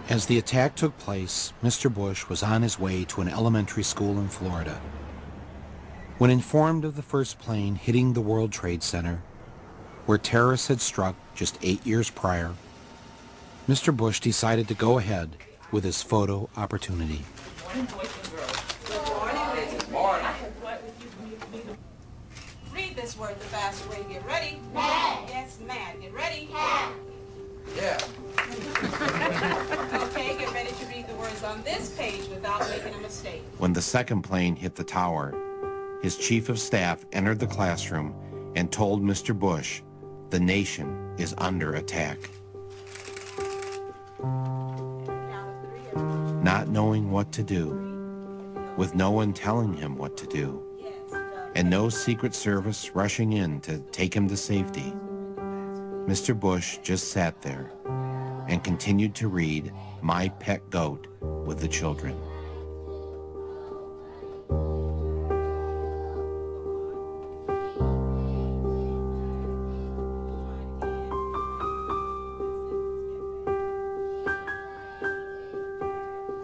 As the attack took place, Mr. Bush was on his way to an elementary school in Florida. When informed of the first plane hitting the World Trade Center, where terrorists had struck just 8 years prior, Mr. Bush decided to go ahead with his photo opportunity. Good morning, boys and girls. Good morning. Good morning. Read this word the fast way. Get ready. Mad. Yes, mad. Get ready. Mad. Yeah. Okay, get ready to read the words on this page without making a mistake. When the second plane hit the tower, his chief of staff entered the classroom and told Mr. Bush, the nation is under attack. Not knowing what to do, with no one telling him what to do, and no Secret Service rushing in to take him to safety, Mr. Bush just sat there and continued to read My Pet Goat with the children.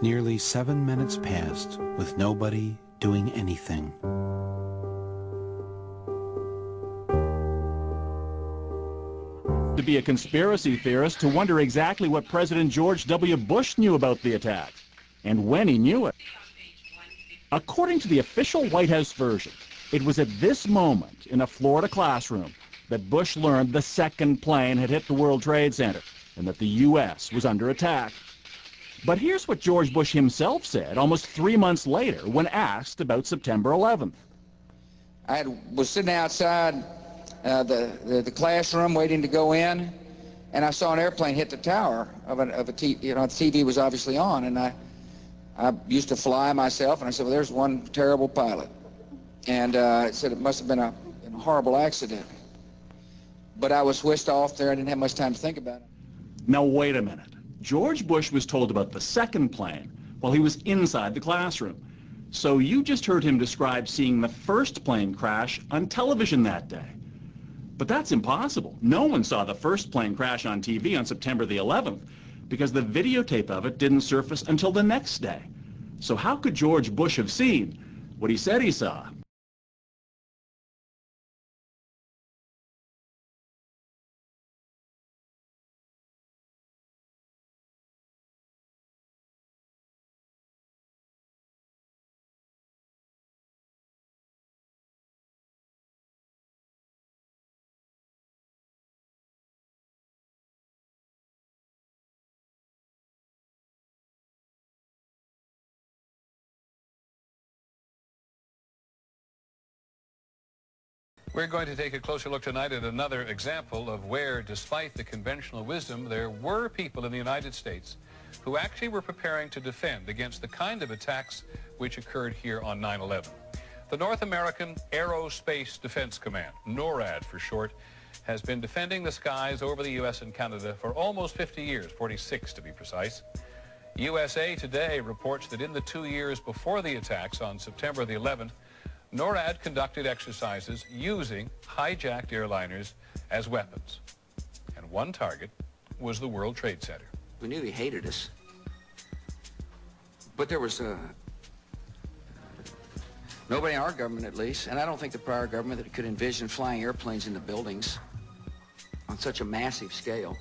Nearly 7 minutes passed with nobody doing anything. To be a conspiracy theorist to wonder exactly what President George W. Bush knew about the attack and when he knew it. According to the official White House version, it was at this moment in a Florida classroom that Bush learned the second plane had hit the World Trade Center and that the U.S. was under attack. But here's what George Bush himself said almost 3 months later when asked about September 11th. I was sitting outside the classroom waiting to go in, and I saw an airplane hit the tower of a TV. You know, the TV was obviously on, and I used to fly myself, and I said, well, there's one terrible pilot. And I said it must have been a horrible accident. But I was whisked off there. I didn't have much time to think about it. Now, wait a minute. George Bush was told about the second plane while he was inside the classroom. So you just heard him describe seeing the first plane crash on television that day. But that's impossible. No one saw the first plane crash on TV on September the 11th because the videotape of it didn't surface until the next day. So how could George Bush have seen what he said he saw? We're going to take a closer look tonight at another example of where, despite the conventional wisdom, there were people in the United States who actually were preparing to defend against the kind of attacks which occurred here on 9/11. The North American Aerospace Defense Command, NORAD for short, has been defending the skies over the U.S. and Canada for almost 50 years, 46 to be precise. USA Today reports that in the 2 years before the attacks on September the 11th, NORAD conducted exercises using hijacked airliners as weapons. And one target was the World Trade Center. We knew he hated us. But there was nobody in our government, at least, and I don't think the prior government, that could envision flying airplanes into buildings on such a massive scale.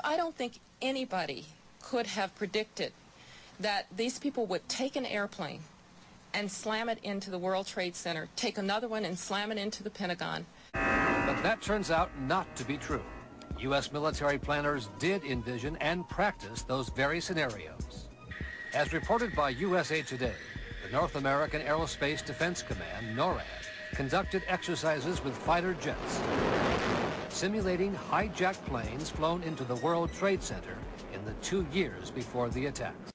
I don't think anybody could have predicted that these people would take an airplane and slam it into the World Trade Center, take another one and slam it into the Pentagon. But that turns out not to be true. U.S. military planners did envision and practice those very scenarios. As reported by USA Today, the North American Aerospace Defense Command, NORAD, conducted exercises with fighter jets, simulating hijacked planes flown into the World Trade Center in the 2 years before the attacks.